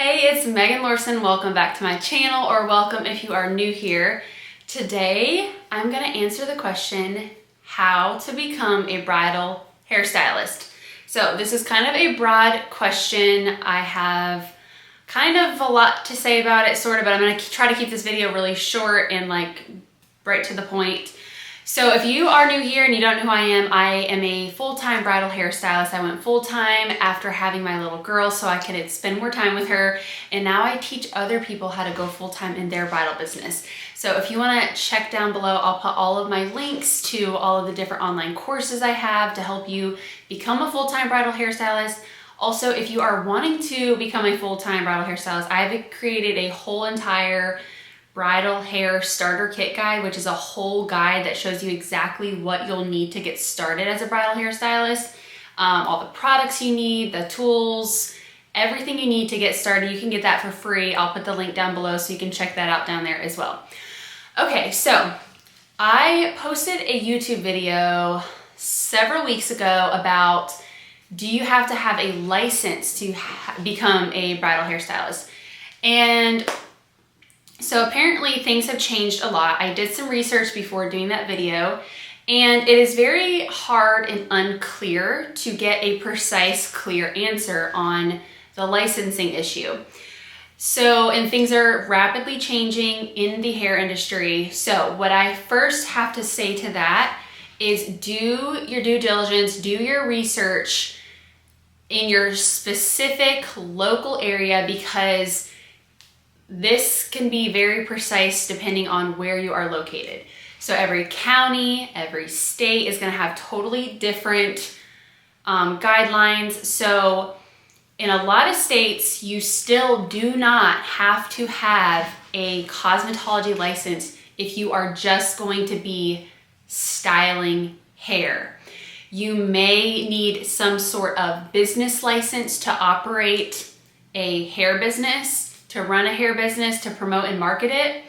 Hey, it's Megan Lorson. Welcome back to my channel, or welcome if you are new here. Today, I'm gonna answer the question, how to become a bridal hairstylist. So this is kind of a broad question. I have kind of a lot to say about it, sort of, but I'm gonna try to keep this video really short and like right to the point. So if you are new here and you don't know who I am a full-time bridal hairstylist. I went full-time after having my little girl so I could spend more time with her. And now I teach other people how to go full-time in their bridal business. So if you wanna check down below, I'll put all of my links to all of the different online courses I have to help you become a full-time bridal hairstylist. Also, if you are wanting to become a full-time bridal hairstylist, I've created a whole entire bridal hair starter kit guide, which is a whole guide that shows you exactly what you'll need to get started as a bridal hairstylist. All the products you need, the tools, everything you need to get started. You can get that for free. I'll put the link down below so you can check that out down there as well. Okay, so I posted a YouTube video several weeks ago about, do you have to have a license to become a bridal hairstylist? And so apparently things have changed a lot. I did some research before doing that video, and it is very hard and unclear to get a precise, clear answer on the licensing issue. So, and things are rapidly changing in the hair industry. So what I first have to say to that is do your due diligence, do your research in your specific local area, because this can be very precise depending on where you are located. So every county, every state is gonna have totally different guidelines. So in a lot of states, you still do not have to have a cosmetology license if you are just going to be styling hair. You may need some sort of business license to operate a hair business, to run a hair business, to promote and market it,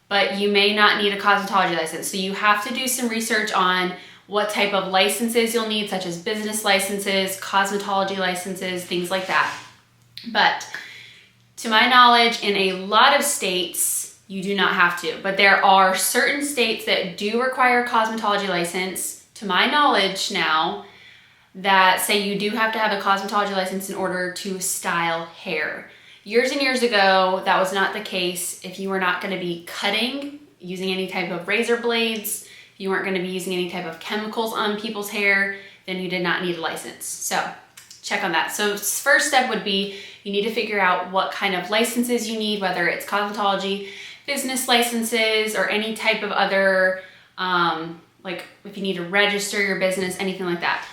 but you may not need a cosmetology license. So you have to do some research on what type of licenses you'll need, such as business licenses, cosmetology licenses, things like that. But to my knowledge, in a lot of states, you do not have to, but there are certain states that do require a cosmetology license, to my knowledge now, that say you do have to have a cosmetology license in order to style hair. Years and years ago, that was not the case. If you were not gonna be cutting, using any type of razor blades, if you weren't gonna be using any type of chemicals on people's hair, then you did not need a license. So check on that. So first step would be, you need to figure out what kind of licenses you need, whether it's cosmetology, business licenses, or any type of other, like if you need to register your business, anything like that.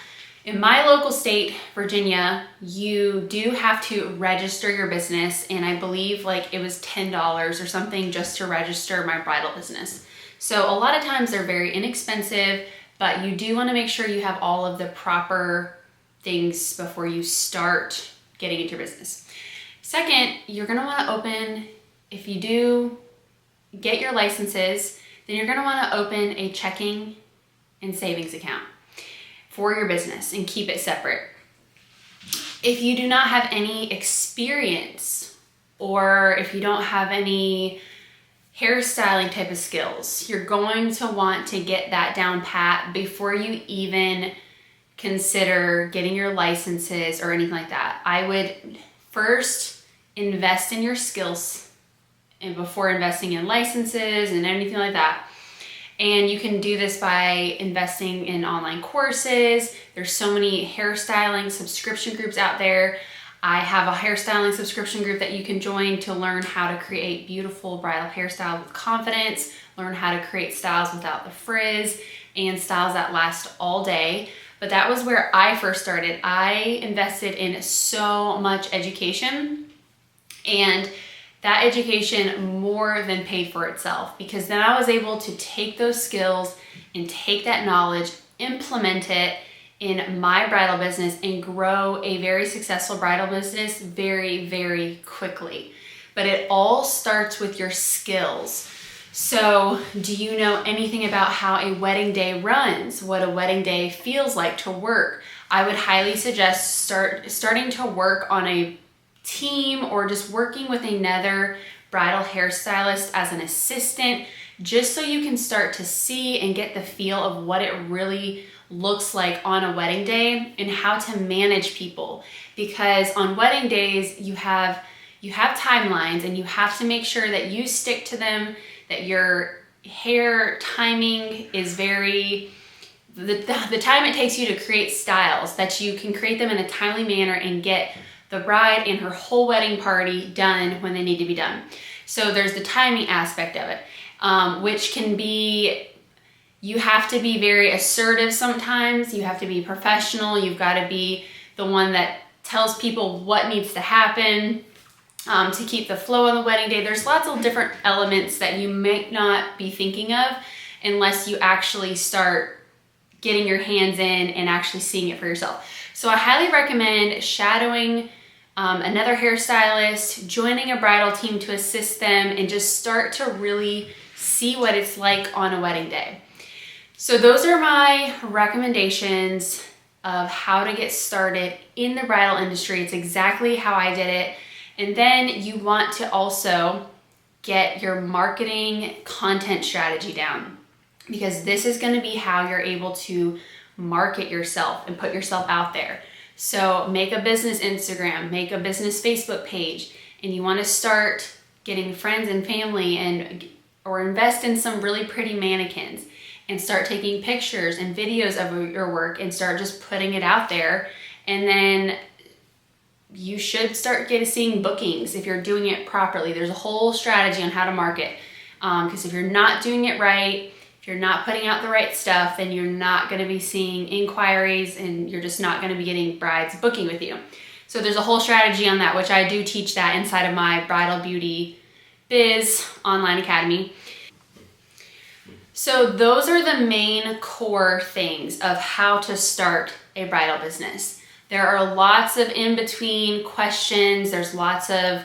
In my local state, Virginia, you do have to register your business, and I believe like it was $10 or something just to register my bridal business. So a lot of times they're very inexpensive, but you do want to make sure you have all of the proper things before you start getting into your business. Second, you're going to want to open, if you do get your licenses, then you're going to want to open a checking and savings account for your business and keep it separate. If you do not have any experience, or if you don't have any hairstyling type of skills, you're going to want to get that down pat before you even consider getting your licenses or anything like that. I would first invest in your skills and before investing in licenses and anything like that. And you can do this by investing in online courses. There's so many hairstyling subscription groups out there. I have a hairstyling subscription group that you can join to learn how to create beautiful bridal hairstyles with confidence, learn how to create styles without the frizz, and styles that last all day. But that was where I first started. I invested in so much education, and that education more than paid for itself, because then I was able to take those skills and take that knowledge, implement it in my bridal business, and grow a very successful bridal business very, very quickly. But it all starts with your skills. So do you know anything about how a wedding day runs? What a wedding day feels like to work? I would highly suggest starting to work on a team or just working with another bridal hairstylist as an assistant, just so you can start to see and get the feel of what it really looks like on a wedding day and how to manage people. Because on wedding days, you have timelines and you have to make sure that you stick to them, that your hair timing is the time it takes you to create styles, that you can create them in a timely manner and get the bride and her whole wedding party done when they need to be done. So there's the timing aspect of it, which can be, you have to be very assertive sometimes, you have to be professional, you've got to be the one that tells people what needs to happen to keep the flow on the wedding day. There's lots of different elements that you might not be thinking of unless you actually start getting your hands in and actually seeing it for yourself. So I highly recommend shadowing another hairstylist, joining a bridal team to assist them, and just start to really see what it's like on a wedding day. So those are my recommendations of how to get started in the bridal industry. It's exactly how I did it. And then you want to also get your marketing content strategy down, because this is going to be how you're able to market yourself and put yourself out there. So make a business Instagram, make a business Facebook page, and you want to start getting friends and family or invest in some really pretty mannequins and start taking pictures and videos of your work and start just putting it out there. And then you should start seeing bookings if you're doing it properly. There's a whole strategy on how to market, because if you're not doing it right, if you're not putting out the right stuff, then you're not going to be seeing inquiries and you're just not going to be getting brides booking with you. So there's a whole strategy on that, which I do teach that inside of my Bridal Beauty Biz online academy. So those are the main core things of how to start a bridal business. There are lots of in-between questions. There's lots of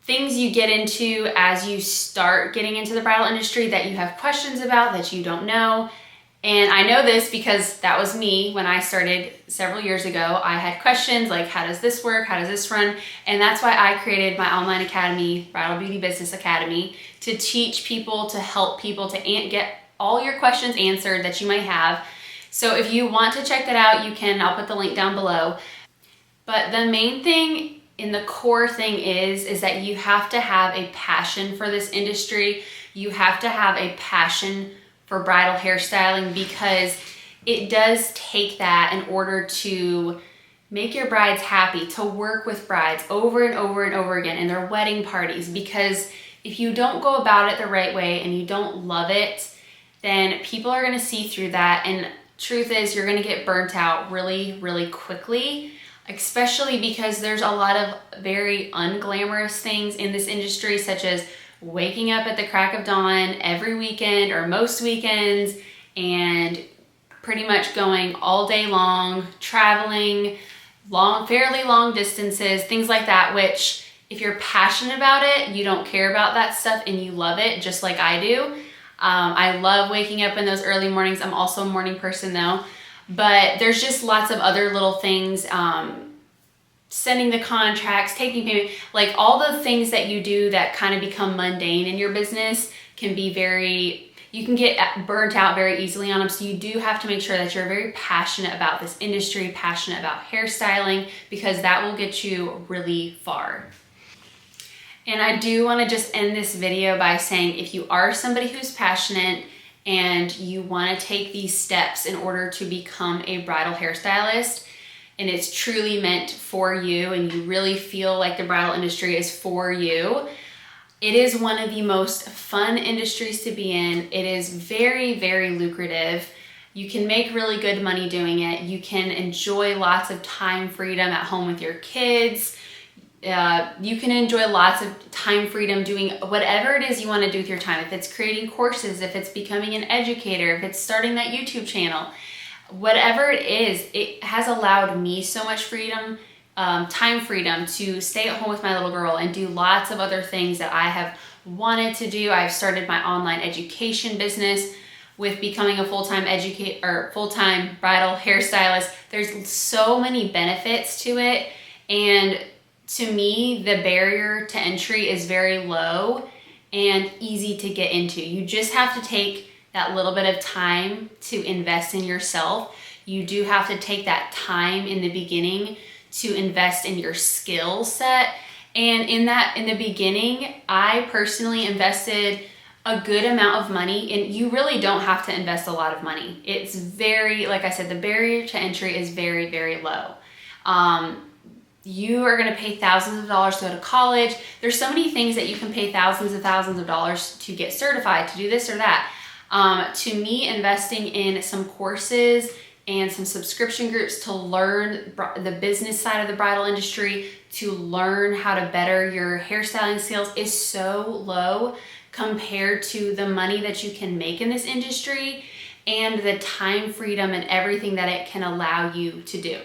things you get into as you start getting into the bridal industry that you have questions about that you don't know. And I know this because that was me when I started several years ago. I had questions like, how does this work? How does this run? And that's why I created my online academy, Bridal Beauty Business Academy, to teach people, to help people to get all your questions answered that you might have. So if you want to check that out, you can. I'll put the link down below. But the main thing and the core thing is that you have to have a passion for this industry. You have to have a passion for bridal hairstyling, because it does take that in order to make your brides happy, to work with brides over and over and over again in their wedding parties. Because if you don't go about it the right way and you don't love it, then people are gonna see through that. And truth is, you're gonna get burnt out really, really quickly, especially because there's a lot of very unglamorous things in this industry, such as waking up at the crack of dawn every weekend or most weekends and pretty much going all day long, traveling fairly long distances, things like that, which if you're passionate about it, you don't care about that stuff and you love it just like I do. I love waking up in those early mornings. I'm also a morning person though, but there's just lots of other little things, sending the contracts, taking payment, like all the things that you do that kind of become mundane in your business can be you can get burnt out very easily on them. So you do have to make sure that you're very passionate about this industry, passionate about hairstyling, because that will get you really far. And I do want to just end this video by saying, if you are somebody who's passionate and you want to take these steps in order to become a bridal hairstylist, and it's truly meant for you and you really feel like the bridal industry is for you, it is one of the most fun industries to be in. It is very, very lucrative. You can make really good money doing it. You can enjoy lots of time freedom at home with your kids. You can enjoy lots of time freedom doing whatever it is you want to do with your time. If it's creating courses, if it's becoming an educator, if it's starting that YouTube channel, whatever it is, it has allowed me so much freedom, time freedom to stay at home with my little girl and do lots of other things that I have wanted to do. I've started my online education business with becoming a full-time bridal hairstylist. There's so many benefits to it, and to me, the barrier to entry is very low and easy to get into. You just have to take that little bit of time to invest in yourself. You do have to take that time in the beginning to invest in your skill set. And in the beginning, I personally invested a good amount of money, and you really don't have to invest a lot of money. It's very, like I said, the barrier to entry is very, very low. You are gonna pay thousands of dollars to go to college. There's so many things that you can pay thousands of dollars to get certified, to do this or that. To me, investing in some courses and some subscription groups to learn the business side of the bridal industry, to learn how to better your hairstyling skills is so low compared to the money that you can make in this industry and the time freedom and everything that it can allow you to do.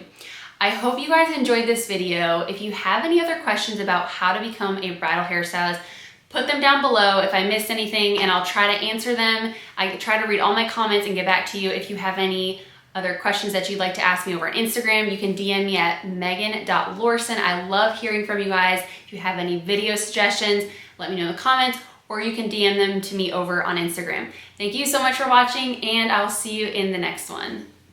I hope you guys enjoyed this video. If you have any other questions about how to become a bridal hairstylist, put them down below if I missed anything, and I'll try to answer them. I try to read all my comments and get back to you. If you have any other questions that you'd like to ask me over on Instagram, you can DM me at megan.lorson. I love hearing from you guys. If you have any video suggestions, let me know in the comments, or you can DM them to me over on Instagram. Thank you so much for watching, and I'll see you in the next one.